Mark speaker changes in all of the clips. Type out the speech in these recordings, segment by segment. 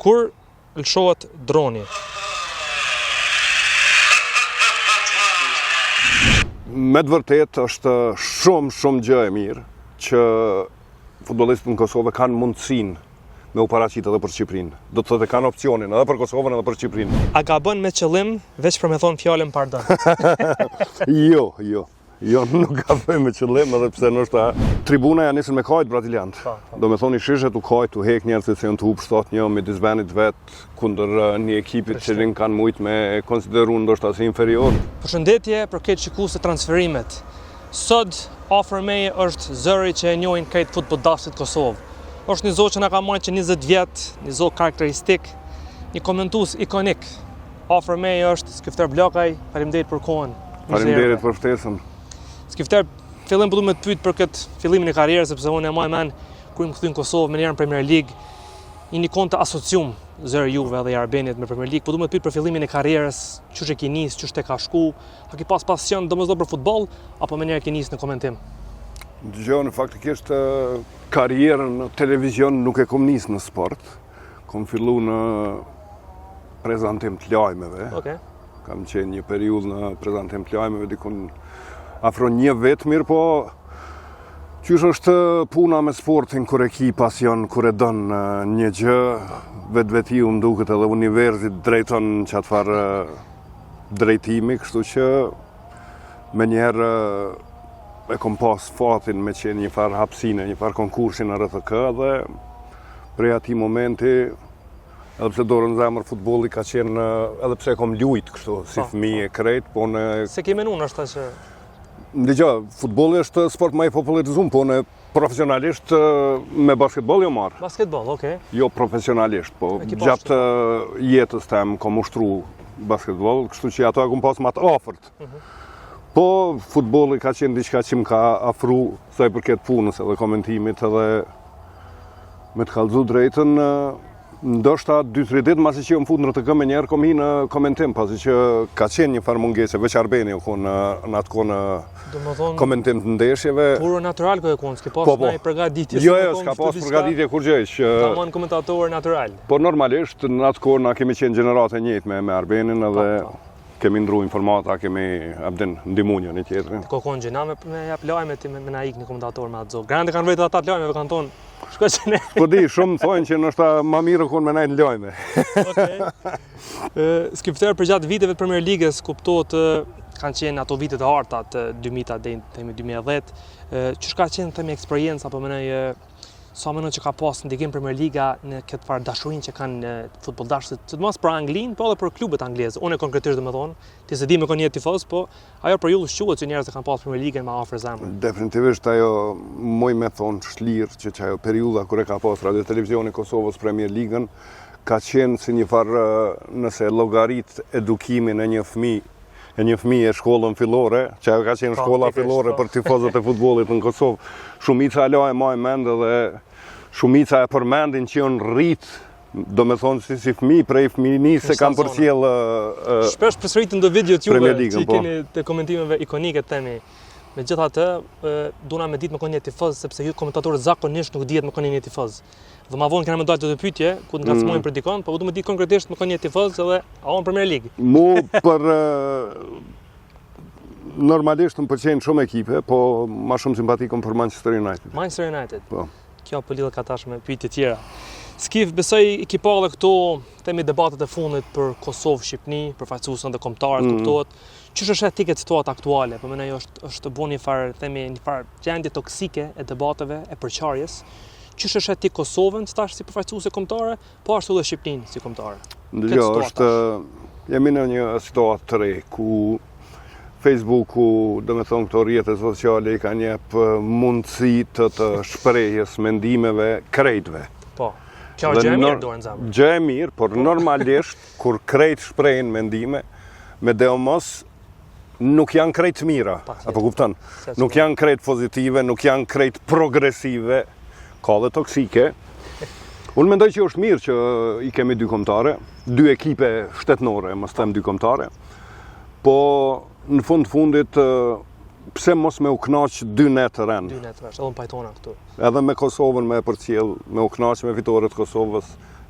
Speaker 1: Kur lëshohet droni?
Speaker 2: Me të vërtet është shumë gjë e mirë që futbollistët në Kosovë kanë mundësinë me u paraqitë edhe për Shqipërinë. Do të thotë kanë opcionin edhe për Kosovën edhe për Shqipërinë.
Speaker 1: A ka bën me qëllim veç për me thonë fjalën pardon?
Speaker 2: Jo, nuk ka bëj me qëllim, edhe pse nështë tribuna ja nisën me kajt braziliant. Do me thoni shishet u kajt, u hek njerëzit se janë të hupë 7-1 me disbanit vetë kundër një ekipit që rinë kanë mujtë me konsideru ndoshta si inferior.
Speaker 1: Përshëndetje për këtë shikues të transferimet. Sot afër meje është zëri që e njohin këtë futbollistët Kosovë. Është një zot që na ka marrë që 20 vjet, një zot karakteristik, një komentues ikonik. Afër meje është Skifter Blokaj, faleminderit për kohën.
Speaker 2: Faleminderit për ftesën.
Speaker 1: Skifter, fillim po du me të pyet për këtë fillimin e karrierës, sepse unë e maj men kur më kthye në Kosovë me njerën Premier League, një kon të asocium zëri Juve dhe i Arbenit me Premier League, po du me të pyet për fillimin e karrierës, çush e ke nis, çush te ka shku, a ke pas pasion domosdoshmë për futboll apo më njerë ke nis në komentim?
Speaker 2: Dëgjoni, faktikisht karrierën në televizion nuk e kom nis në sport. Kom fillu në prezantim të lajmeve.
Speaker 1: Okay.
Speaker 2: Kam qenë një periudhë në prezantim të lajmeve, dikun afro një vetë mirë, po qysh është puna me sportin kur e ki pasion, kur e don një gjë, vetë më duket edhe universit drejton çfarë drejtimi, kështu që me njerë e kom pas fatin me qenë një farë hapsine, një farë konkursin në RTK dhe prej ati momenti, edhe pse dorën zemër futbolli ka qenë, edhe pse kom lujt kështu, si fëmijë e krejt, po në...
Speaker 1: Se ke menun është ta që...
Speaker 2: Ndëgja, futbolli është sport më i popularizum, po në profesionalisht me basketbol jo marë.
Speaker 1: Basketbol, okej.
Speaker 2: Jo profesionalisht, po gjatë jetës tem kom ushtru basketbol, kështu që ato e kom pas më të afërt. Po futbolli ka qenë diçka që më ka afru sa i përket punës edhe komentimit edhe me të kallëzu drejtën, ndoshta 2-3 ditë masi që jom fut në RTK me njerë kom hi në komentim, pasi që ka qenë një farë mungese, veç Arbeni u konë në atë konë komentim të ndeshjeve.
Speaker 1: Puro natural ko e konë, s'ke pas në i përgatitje?
Speaker 2: Jo, s'ka pas përgatitje kur gjejsh.
Speaker 1: Ta mon komentator natural?
Speaker 2: Po normalisht, në atë konë na kemi qenë gjenerate njëjtë me Arbenin edhe kemi ndru informata, kemi abdin ndimunja një tjetërin.
Speaker 1: Ko konë gjena me jap lajme ti me na ik një komentator me atë zogë. Grande kanë vetë atat lajmeve kanë tonë. Shko që ne...
Speaker 2: Po di, shumë thonë që nështë ma mirë konë me najtë në lojme.
Speaker 1: Skifter, për gjatë viteve të Premier Ligës, kuptohet kanë qenë ato vitet e harta të 2000 dhe 2010. Qësh ka qenë themi eksperiencë apo më nëjë sa më në që ka pas ndikim Premier Liga në këtë farë dashurin që kanë futbollistët, të mos për Anglinë, po edhe për klubet angleze. Unë konkretisht do të thonë, ti se di me kanë një tifoz, po ajo për ju shquhet që njerëzit kanë pas Premier Ligën me afër zemrën.
Speaker 2: Definitivisht ajo moj me thonë shlirë që ajo periudha kur e ka pas Radio Televizioni Kosovës Premier Ligën ka qenë si një farë nëse llogarit edukimin e një fëmijë e shkollën fillore, që ajo ka qenë shkolla fillore për tifozët e futbollit në Kosovë. Shumica e lajë maj mend edhe shumica e përmendin që janë rrit, do me thonë si fëmijë prej fëminis se kam përcjell
Speaker 1: shpesh përsëritin do videot juve që i
Speaker 2: po.
Speaker 1: keni të komentimeve ikonike temi. Megjithatë, duna me ditë me konje tifoz, sepse ju komentatorët zakonisht nuk dihet me konje një tifoz. Dhe ma vonë kena me dojtë të pyetje, ku të ngacmojnë për dikon, po du me ditë konkretisht me konje tifoz edhe aon Premier League.
Speaker 2: Mu për... Normalisht më pëlqejnë shumë ekipe, po ma shumë simpatikon për Manchester United.
Speaker 1: Manchester United?
Speaker 2: Po.
Speaker 1: Kjo për lidhë ka tash me pyetje tjera. Skif, besoj i ki pa dhe këto temi debatet e fundit për Kosovë, Shqipni, për faqësuesën dhe kombëtarët, kuptohet. Qysh është etika e situatë aktuale? Po mendoj është bën një farë gjendje toksike e debateve, e përçarjes. Qysh është etika Kosovën tash si përfaqësuese kombëtare, po ashtu edhe Shqipnin si kombëtare?
Speaker 2: Jo, jemi në një situatë të re ku Facebooku, do me thonë këto rrjete sociale i ka njep mundësi të shprehjes mendimeve krejtve.
Speaker 1: Po, kjo është gjë e mirë duhet nëzamë.
Speaker 2: Gjë e mirë, por normalisht, kur krejt shprehin mendime, me deomos nuk janë krejt mira, apo kupton? Nuk janë krejt pozitive, nuk janë krejt progresive, ka dhe toksike. Unë mendoj që është mirë që i kemi dy kombëtare, dy ekipe shtetnore, mos them dy kombëtare, po në fundit, pse mos me u knaq dy net të rend?
Speaker 1: Dy net të rend, edhe në pajtona këtu.
Speaker 2: Edhe me Kosovën me përcjell, me u knaq me fitoret Kosovës,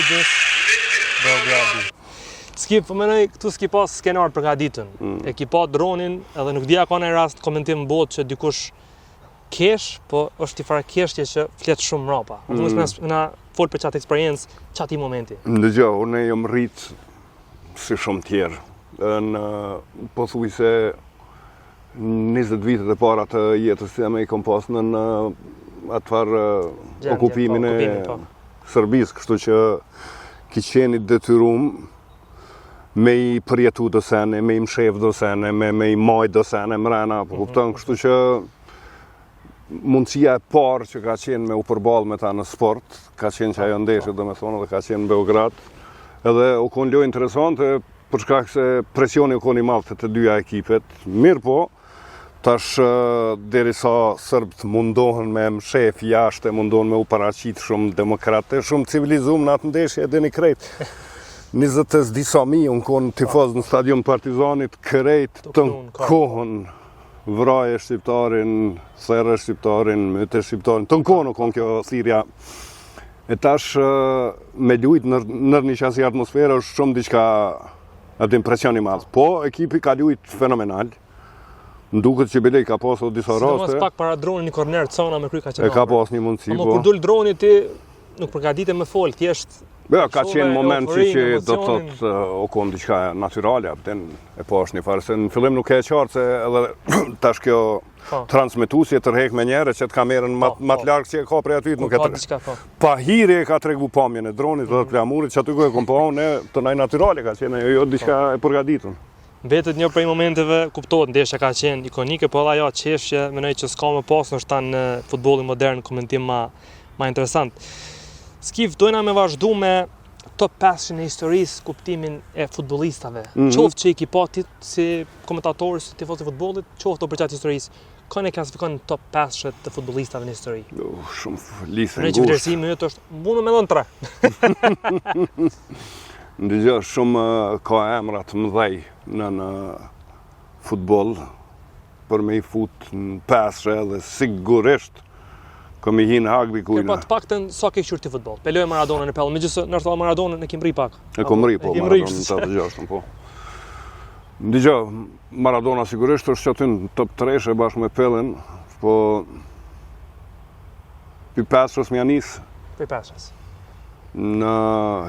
Speaker 1: midis Beogradi. Skip, po mendoj këtu s'ki pas skenar për gaditën. E ki pa dronin, edhe nuk dia ka në rast komentim botë që dikush kesh, po është i fare keshtje që flet shumë mrapa. Do të na fol për çat eksperiencë, çati momenti.
Speaker 2: Ndëgjoj, unë jam rrit si shumë tjerë. Në pothuajse 20 vitet e para të jetës time i kom pas në atëfar okupimin e Serbisë, kështu që ki qeni detyrum me i përjetu do sene, me i mshef do sene, me i maj do sene mrena, po kupton, kështu që mundësia e parë që ka qenë me u përballë me ta në sport, ka qenë që ajo ndeshje, do me thonë, dhe ka qenë në Beograd, edhe u konë lojë interesante, për shkak se presioni u konë i madh të dyja ekipet, mirë po, tash derisa Serbët mundohen me mshef jashtë, mundohen me u paraqit shumë demokrate, shumë civilizum në atë ndeshje e dini krejt. 20 disa mi, unë konë tifoz në stadion Partizanit, krejt të kohën, vraje shqiptarin, therre shqiptarin, myte shqiptarin, të në kohën konë kjo thirrja. E tash me lujt nër një qasi atmosfera është shumë diçka atë impresion i madh. Po, ekipi ka lujt fenomenal. Nduket që Belej ka pasur disa raste.
Speaker 1: Sidomos pak para dronit një korner cona me kry ka qenë.
Speaker 2: E ka pas një mundësi, po.
Speaker 1: Kur dul droni ti nuk përgatitet me fol, thjesht.
Speaker 2: Ja, ka qenë moment që do të thotë o kom diçka natyrale, e po është një farë, se në fillim nuk e qartë se edhe tash kjo transmetuesje tërhek me njerë që të kamerën më të largë që e ka prej aty nuk e tërhek. Pa hiri e ka tregu pamjen e dronit dhe të plamurit që aty ku e kom pa unë të naj natyrale ka qenë, jo diçka e përgatitun.
Speaker 1: Mbetet një prej momenteve, kuptohet, ndeshja ka qenë ikonike, po edhe ajo qeshje, mendoj që s'ka më pas ndoshta në futbollin modern komentim më interesant. Skif, dojna me vazhdu me top 5 në historisë kuptimin e futbolistave. Qoftë që i ki pa ti si komentator, si tifoz i futbollit, qoftë për qatë historisë, kanë e klasifikon në top 5 të futbolistave në histori?
Speaker 2: Shumë lisë
Speaker 1: në ngushtë. Vlerësimi jëtë është, mundu me dhënë 3.
Speaker 2: Ndëgjë, shumë ka emrat mëdhej në futbol, për me i fut në 5 dhe sigurisht kom i hinë hagbi kujna.
Speaker 1: Po të paktën sa ke qyrë ti futboll? Peloj Maradona në pellë, megjithëse nërtalla Maradona në kim ri pak.
Speaker 2: E kom ri, po, Maradona në 86, po. Ndëgjë, Maradona sigurisht është që aty në top 3 e bashkë me Pellën, po pi 5 më janis.
Speaker 1: Pi 5.
Speaker 2: Në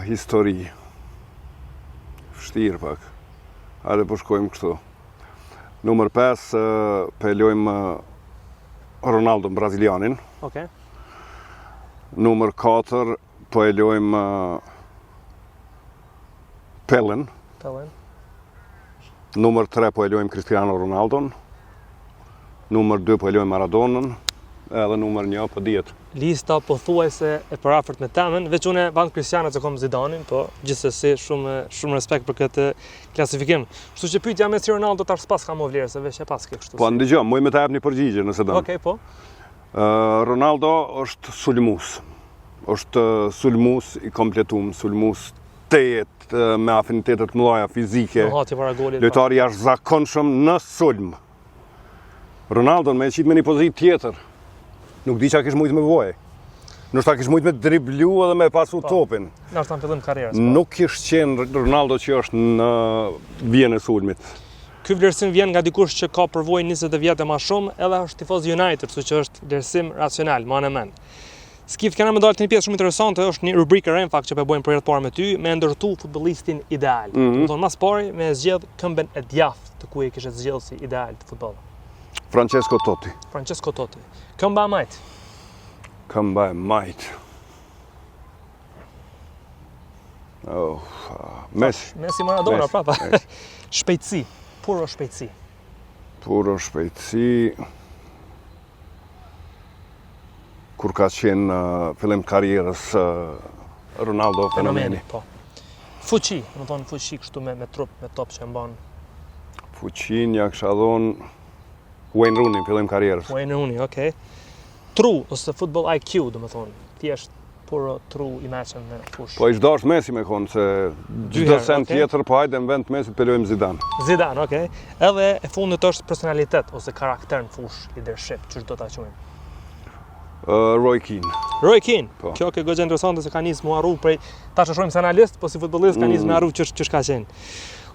Speaker 2: histori. Vështirë pak. Hajde po shkojmë kështu. Numër 5 pelojmë Ronaldo brazilianin.
Speaker 1: Okay.
Speaker 2: Numër 4 po e lojmë Pellën. Numër 3 po e lojmë Cristiano Ronaldon. Numër 2 po e lojmë Maradonën. Edhe numër 1 po dihet.
Speaker 1: Lista pothuajse e parafort me temën, veç unë ban Cristiano që kom Zidanin, po gjithsesi shumë respekt për këtë klasifikim. Kështu që pyetja me si Ronaldo tash pas ka më vlerë se veç e pas ke kështu.
Speaker 2: Po ndëgjoj, më të jap një përgjigje nëse don.
Speaker 1: Okej, po.
Speaker 2: Ronaldo është sulmues. Është sulmues i kompletuar, sulmues tejet me afinitetet mëdha fizike. Lojtari jashtëzakonshëm në sulm. Ronaldo me qit me një pozitë tjetër. Nuk di çka kish mujt me vojë. Ndoshta kish mujt me driblu edhe me pasu topin.
Speaker 1: Ndoshta në fillim karrierës.
Speaker 2: Nuk kish qenë Ronaldo që është në vijën e sulmit.
Speaker 1: Ky vlerësim vjen nga dikush që ka përvojë 20 vjet e më shumë, edhe është tifoz United, kështu që është vlerësim racional, më në mend. Skif, kena më dalë të një pjesë shumë interesante, është një rubrikë re në fakt që po bëjmë për herë të parë me ty, me ndërtu futbollistin ideal. Do të thonë mas pari me zgjedh këmbën e djathtë të ku e kishe zgjedhur si ideal të futbollit.
Speaker 2: Francesco Totti.
Speaker 1: Francesco Totti. Këmba e majt.
Speaker 2: Këmba e majt. Messi.
Speaker 1: Messi Maradona, prapa. Shpejtësi. Puro shpejtësi.
Speaker 2: Puro shpejtësi. Kur ka qenë fillim karrierës Ronaldo fenomeni.
Speaker 1: Po. Fuqi, do të thonë fuqi kështu me trup, me top që mban.
Speaker 2: Fuqin ja kisha dhënë Wayne Rooney fillim karrierës.
Speaker 1: Wayne Rooney, okay. Tru ose football IQ, do të thonë. Thjesht puro tru i mëshëm në fushë.
Speaker 2: Po ish dash Messi me kon se çdo sen tjetër po hajde në vend të Messit pelojmë Zidane.
Speaker 1: Zidane, okay. Edhe e fundit është personalitet ose karakter në fushë, leadership, ç'është do ta quajmë.
Speaker 2: Roy Keane.
Speaker 1: Roy Keane.
Speaker 2: Po.
Speaker 1: Kjo ke goxha interesante se ka nisë mu harru prej tash e shohim se analist, po si futbollist ka nisë me harru ç'është ka qenë.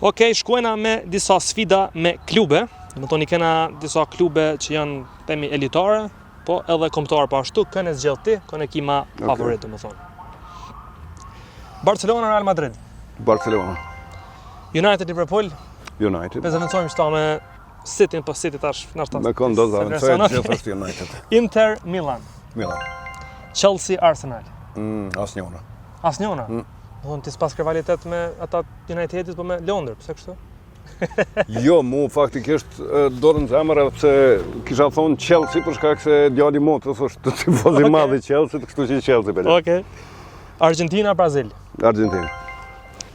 Speaker 1: Okej, shkojna me disa sfida me klube. Do të thoni kena disa klube që janë themi elitare, po edhe kombëtar po ashtu, kënë zgjidh ti, kënë ekima favorit, domethënë. Barcelona, Real Madrid.
Speaker 2: Barcelona.
Speaker 1: United, Liverpool.
Speaker 2: United.
Speaker 1: Prezantojmë shta me City, po City tash nashta.
Speaker 2: Me kënd do të avancojë gjithashtu United.
Speaker 1: Inter, Milan.
Speaker 2: Milan.
Speaker 1: Chelsea, Arsenal.
Speaker 2: Asnjëna.
Speaker 1: Asnjëna. Do të s'pas rivalitet me ata Unitedit, po me Londër, pse kështu?
Speaker 2: Jo, mu faktikisht dorën në zemër edhe pse kisha thonë Chelsea për shkak se djali motës është tifoz i madh i Chelsea, kështu që Chelsea bele.
Speaker 1: Okej. Argentina, Brazil.
Speaker 2: Argentinë.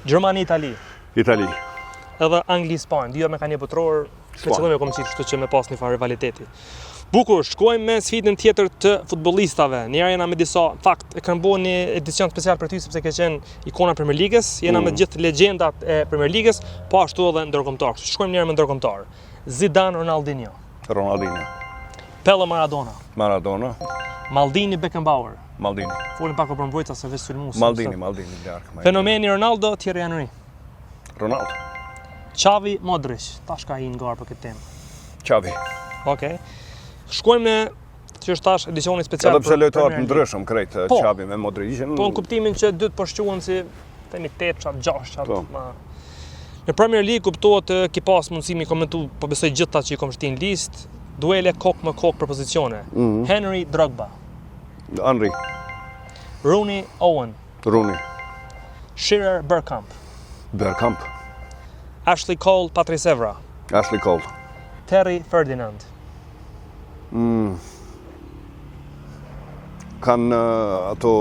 Speaker 1: Gjermani, Itali.
Speaker 2: Itali.
Speaker 1: Edhe Angli, Spanjë. Dy me kanë një botror, me qëllime kom qenë, kështu që me pas një farë rivaliteti. Bukur, shkojmë me sfidën tjetër të futbollistave. Njëra jena me disa, fakt, e kanë bërë një edicion special për ty sepse ke qenë ikona Premier Ligës, jena me gjithë legjendat e Premier Ligës, po ashtu edhe ndërkombëtar. Shkojmë njëherë me ndërkombëtar. Zidane, Ronaldinho.
Speaker 2: Ronaldinho.
Speaker 1: Pele, Maradona.
Speaker 2: Maradona.
Speaker 1: Maldini, Beckenbauer.
Speaker 2: Maldini.
Speaker 1: Folim pak për mbrojtësa se vetë sulmues.
Speaker 2: Maldini larg.
Speaker 1: Fenomeni Ronaldo, Thierry Henry.
Speaker 2: Ronaldo.
Speaker 1: Xavi, Modric. Tash ka hinë garë për këtë temë.
Speaker 2: Xavi.
Speaker 1: Okej. Shkojmë në që është tash edicioni special.
Speaker 2: Edhe pse lojtarë të ndryshëm krejt Xavi me Modricin.
Speaker 1: Po në kuptimin që dytë po shquhen si themi 8 çat 6 çat. Në Premier League kuptohet ki pas mundësi mi komentu, po besoj gjithë ta që i kom shtin listë, duele kok me kok për pozicione. Henry, Drogba.
Speaker 2: Henry.
Speaker 1: Rooney, Owen.
Speaker 2: Rooney.
Speaker 1: Shearer, Bergkamp.
Speaker 2: Bergkamp.
Speaker 1: Ashley Cole, Patrice Evra.
Speaker 2: Ashley Cole.
Speaker 1: Terry, Ferdinand.
Speaker 2: Kanë ato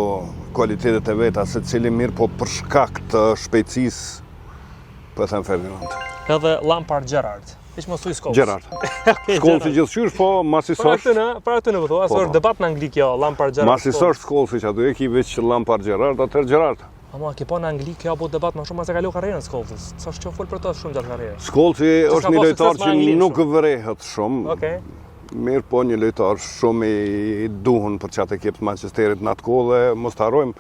Speaker 2: kualitetet e veta se cili mirë, po për shkak të shpejtësisë po them Ferdinand.
Speaker 1: Edhe Lampard, Gerrard. Hiç mos thuj Scholes.
Speaker 2: Gerrard. Scholes i gjithçysh, po masi sosh.
Speaker 1: Para këtë në vëto, është debat në Angli kjo, Lampard, Gerrard.
Speaker 2: Masi sosh Scholes që aty e ki veç Lampard, Gerrard, atëherë Gerrard.
Speaker 1: Ama ki po në Angli kjo apo debat më shumë se kalu karrierën Scholes. Sa është që fol për to shumë gjatë karrierës.
Speaker 2: Scholes është një lojtar që nuk vërehet shumë.
Speaker 1: Okej.
Speaker 2: Mirë, po një lojtar shumë i duhur për çat ekip të Manchesterit në atë kohë dhe mos të harrojmë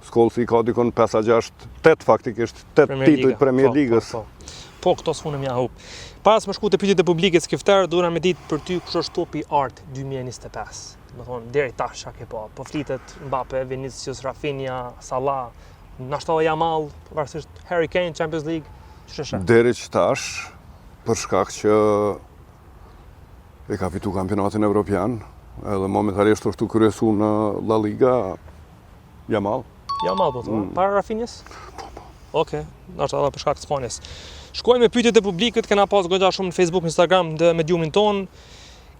Speaker 2: Scholes i ka dikon 5-6-8 faktikisht 8 titull Premier Ligës.
Speaker 1: Po, këto s'funem ja hup. Para se më shku të pyetjet e publikut skiftar, dora me ditë për ty kush është topi art 2025. Do thonë deri tash çka ke po. Po flitet Mbappe, Vinicius, Rafinha, Salah, nashta Yamal, pavarësisht Harry Kane, Champions League, ç'është?
Speaker 2: Deri që tash për shkak që e ka fitu kampionatin evropian, edhe momentalisht është kryesu në La Liga, Yamal.
Speaker 1: Yamal po thonë, para Rafinhas? Po. Okej, nashta edhe për shkak të Spanjës. Shkojmë me pyetjet e publikut, kena pas goxha shumë në Facebook, Instagram, në mediumin ton.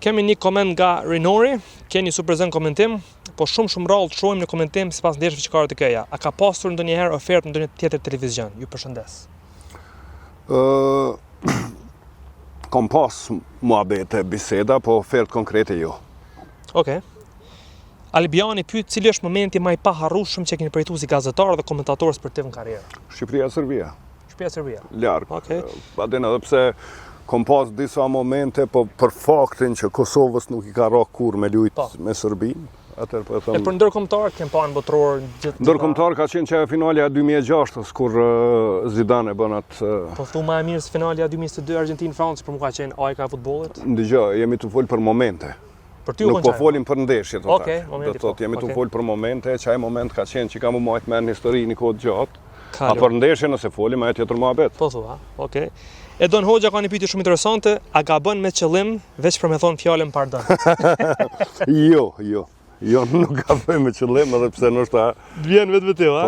Speaker 1: Kemi një koment nga Rinori, keni super zën komentim, po shumë rrallë të shohim në komentim sipas ndeshjeve që ka të këja. A ka pasur ndonjëherë ofertë në ndonjë tjetër televizion? Ju përshëndes.
Speaker 2: Kom pas muhabete, biseda, po ofertë konkrete jo.
Speaker 1: Okej. Albiani pyet cili është momenti më i paharrueshëm që keni përjetuar si gazetar dhe komentator sportiv në karrierë?
Speaker 2: Shqipëria-Serbia.
Speaker 1: Shqipëria-Serbia.
Speaker 2: Larg.
Speaker 1: Okej.
Speaker 2: Padën edhe pse kom pas disa momente, po për faktin që Kosovës nuk i ka rënë kur me lujt me Serbinë. Atëherë po them.
Speaker 1: E për ndërkombëtar kem pa në botror gjithë.
Speaker 2: Ndërkombëtar ka qenë çaja finalja 2006 kur Zidane bën atë.
Speaker 1: Po thu më e mirë se finalja 2022 Argentinë-Francë për mua ka qenë ajka e futbollit.
Speaker 2: Dgjoj, jemi të fol për momente.
Speaker 1: Për ty
Speaker 2: nuk po folim për ndeshje total.
Speaker 1: Okej, momenti.
Speaker 2: Do thotë jemi të fol për momente, çaj moment ka qenë që kam u marrë me historinë e kohë gjatë.
Speaker 1: A
Speaker 2: për ndeshje nëse folim ajo tjetër muhabet.
Speaker 1: Po thua, okej. Edon Hoxha ka një pyetje shumë interesante, a gabon me qëllim veç për me thonë fjalën pardon?
Speaker 2: Jo, nuk gaboj me qëllim edhe pse ndoshta
Speaker 1: vjen vetë, ha?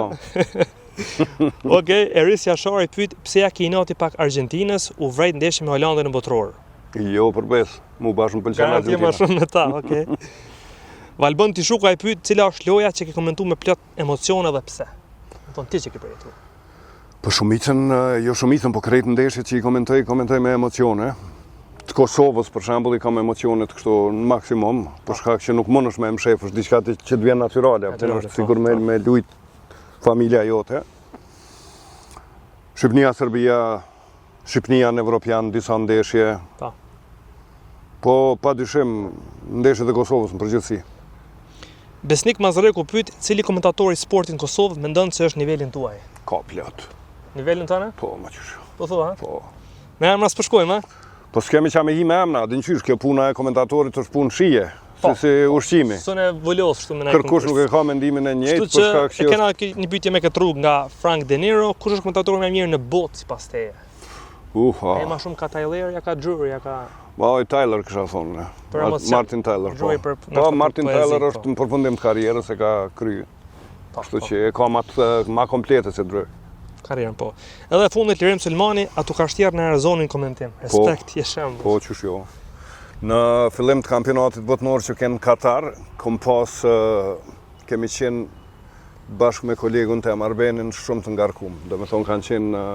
Speaker 1: Okej, Eris Jashari pyet pse ja ke inati pak Argentinës u vrejt ndeshje me Holandën në botror.
Speaker 2: Jo, përbes, mu bashkë më pëlqen Argentina.
Speaker 1: Ka më shumë me ta, okej. Valbon Tishuka e pyet cila është loja që ke komentuar me plot emocione dhe pse? Do ti që ke përjetuar.
Speaker 2: Po shumicën, jo shumicën, po krejt ndeshjet që i komentoj me emocione. Të Kosovës për shembull i kam emocionet kështu në maksimum, për shkak që nuk mundesh me mshefësh diçka që të vjen natyrale, apo është sigur me lut familja jote. Shqipnia-Serbia, Shqipnia në Evropian disa ndeshje. Po padyshim ndeshjet e Kosovës në përgjithësi.
Speaker 1: Besnik Mazareku pyet cili komentator i sportit në Kosovë mendon se është nivelin tuaj?
Speaker 2: Ka plot.
Speaker 1: Nivelin tënë?
Speaker 2: Po, më qysh.
Speaker 1: Po thua, ha?
Speaker 2: Po.
Speaker 1: Me emra s'përshkojmë, ha?
Speaker 2: Po s'kemi qa me hi me emna, din qysh, kjo puna e komentatorit është punë shije, si ushqimi.
Speaker 1: Sone volos shtu me
Speaker 2: Kërkush nuk e ka mendimin e njëjtë,
Speaker 1: për shkak se kena një pyetje me këtë rrugë nga Frank De Niro, kush është komentatori më i mirë në botë sipas teje? Ai më shumë ka Tyler, ja ka Drury, ja ka
Speaker 2: Tyler kisha thonë. Martin Tyler. Po, Martin Tyler është në përfundim të karrierës e ka kryer. Kështu që e ka ma komplete se Drury.
Speaker 1: Karrierën, po. Edhe fundit Lirim Sulmani, atu ka shtjerë në Arizonin komentim. Respekt, je shembull.
Speaker 2: Po, qysh jo. Në fillim të kampionatit botnor që kenë në Katar, kemi qenë bashkë me kolegun të Arbenin shumë të ngarkum. Do me thonë kanë qenë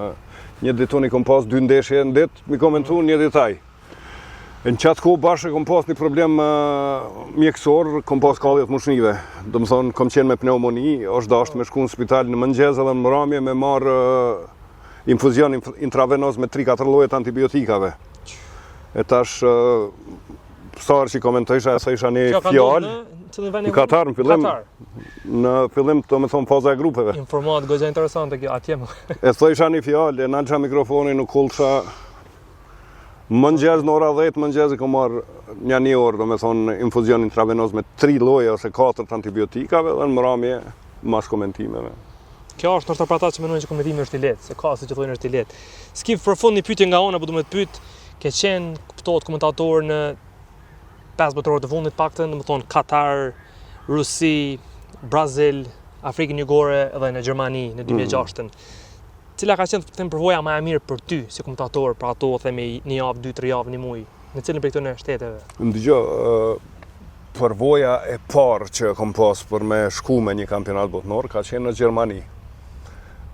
Speaker 2: një ditë unë i kom pas 2 ndeshje në ditë, mi komentu një detaj. Në qatë kohë bashkë kom pas një problem mjekësor, kom pas kalljet mushnive. Do më thonë, kom qenë me pneumoni, është dashtë me shku në spital në mëngjes edhe në mramje me marë infuzion intravenoz me 3-4 llojet antibiotikave. E tash, sarë që i komentojsha, e thësha një fjallë, në Katar, në fillim të me thonë faza e grupeve.
Speaker 1: Informat goxha interesante kjo, atje më.
Speaker 2: E thësha një fjallë, e nalësha mikrofonin, nuk kullësha, mëngjes në ora 10, mëngjes i kom marrë një orë, do me thonë infuzion intravenoz me 3 lloje ose 4 antibiotikave dhe në mramje mas komentimeve.
Speaker 1: Kjo është nështë për ata që menojnë që komentimi është i lehtë, se ka si që thojnë është i lehtë. Skip për fund një pyetje nga ona, po du me të pyet, ke qenë kuptohet komentator në 5 botërorët të fundit paktën, do me thonë Katar, Rusi, Brazil, Afrikën Jugore edhe në Gjermani në 2006-ën. Cila ka qenë të përvoja më e mirë për ty si komentator, për ato themi 1 javë, 2-3 javë, 1 muaj, në cilën prej këtyre shteteve?
Speaker 2: Ndëgjoj, përvoja e parë që kom pas për me shku me një kampionat botnor ka qenë në Gjermani.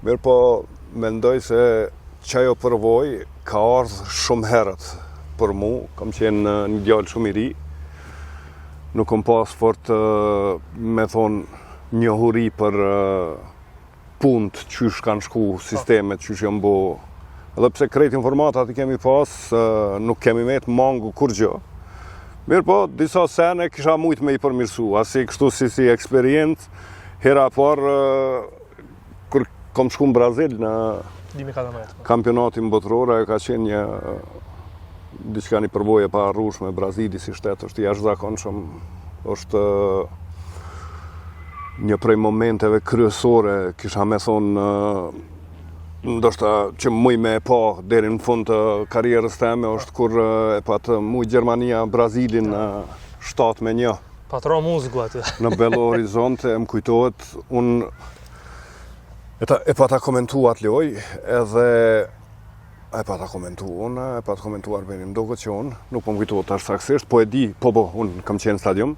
Speaker 2: Mirë po, mendoj se qajo përvoj ka ardhur shumë herët për mu, kam qenë një djalë shumë i ri, nuk kom pas fort me thonë njohuri për punët qysh kanë shku sistemet, qysh janë bo. Edhe pse krejt informatat i kemi pas, nuk kemi me të mangu kur gjë. Mirë po, disa sene kisha mujt me i përmirësu, asi kështu si eksperiencë, hera parë, kur kom shku në Brazil në kampionatin botëror, ka qenë një diçka një përvoje pa arrushme, Brazili si shtetë është jashtëzakonshëm, është një prej momenteve kryesore, kisha me thonë, ndoshta që muj me e pa deri në fund të karrierës teme, është kur e patë muj Gjermania, Brazilin 7-1.
Speaker 1: Patro muziku aty.
Speaker 2: Në Belo Horizonte, më kujtohet, unë e pata komentu atë loj, edhe e pata komentu unë, e pata komentu Arbenin, do këtë që unë, nuk po më kujtohet tash saksisht, po e di, unë kam qenë stadium,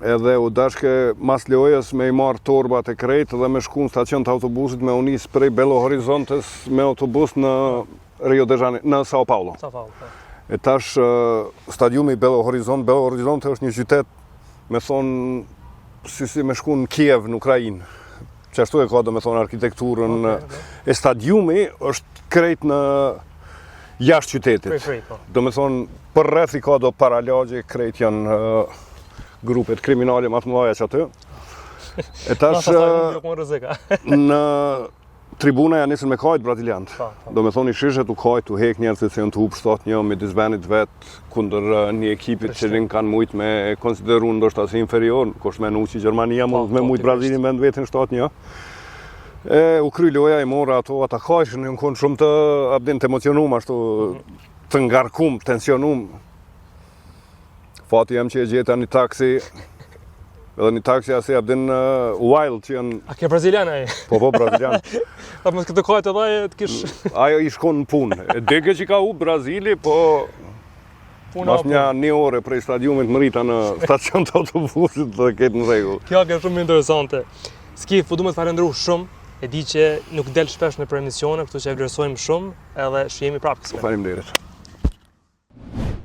Speaker 2: edhe u dashke mas lojës me i marë torbat e krejt dhe me shku në stacion të autobusit me unis prej Belo Horizontes me autobus në Rio de Janeiro, në Sao Paulo. E tash stadiumi Belo Horizonte është një qytet me thonë si me shku në Kiev në Ukrajinë. Qashtu e ka do me thonë arkitekturën. E stadiumi është krejt në jashtë qytetit. Do me thonë për rreth i ka do paralagje, krejt janë grupet kriminale më të mëdha që aty. E tash në tribuna janë nisën me kajt brazilianët. Do me thonë i shishet u kajt, u hek njerëzit se janë të hub 7-1 me disbanit vet kundër një ekipit që rinë kanë mujt me konsideru ndoshta si inferior, kush me nuqi Gjermania me mujt Brazilin me vetin 7-1. U kry loja i mora ato atakajshën, unë konë shumë të abdin të emocionum, ashtu të ngarkum, tensionum. Fati jam që e gjeta një taksi, edhe një taksi asi abdin wild që janë...
Speaker 1: A ke brazilian aje?
Speaker 2: Po, brazilian.
Speaker 1: A mësë këtë kajtë edhe aje të kish...
Speaker 2: Ajo i shkon në punë. E deke që ka u Brazili, po... Mas një ore prej stadiumit më rita në stacion të autobusit dhe ketë në regull.
Speaker 1: Kjo ka shumë interesante. Skif, po du me të farendru shumë, e di që nuk del shpesh në për emisione, këtu që e vlerësojmë shumë, edhe shihemi prapë kësme.
Speaker 2: Faleminderit.